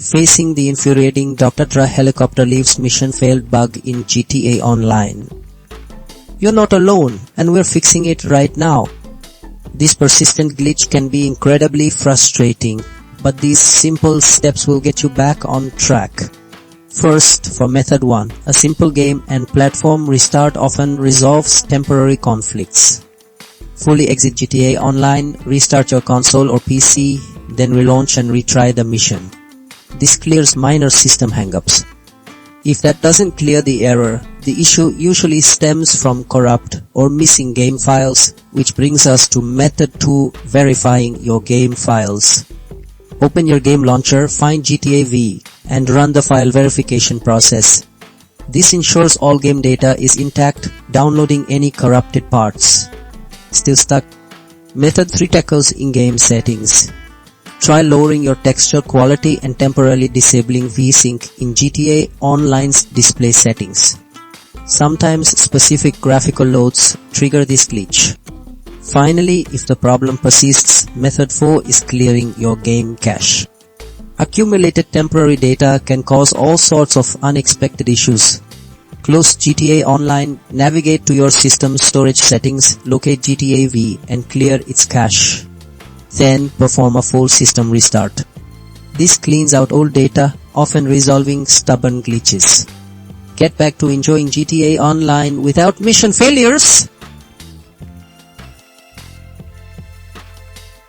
Facing the infuriating Dr. Dre Helicopter leaves mission failed bug in GTA Online. You're not alone, and we're fixing it right now. This persistent glitch can be incredibly frustrating, but these simple steps will get you back on track. First, for method 1, a simple game and platform restart often resolves temporary conflicts. Fully exit GTA Online, restart your console or PC, then relaunch and retry the mission. This clears minor system hangups. If that doesn't clear the error, the issue usually stems from corrupt or missing game files, which brings us to method 2, verifying your game files. Open your game launcher, find GTA V, and run the file verification process. This ensures all game data is intact, downloading any corrupted parts. Still stuck? Method 3 tackles in-game settings. Try lowering your texture quality and temporarily disabling VSync in GTA Online's display settings. Sometimes specific graphical loads trigger this glitch. Finally, if the problem persists, method 4 is clearing your game cache. Accumulated temporary data can cause all sorts of unexpected issues. Close GTA Online, navigate to your system storage settings, locate GTA V and clear its cache. Then perform a full system restart. This cleans out old data, often resolving stubborn glitches. Get back to enjoying GTA Online without mission failures!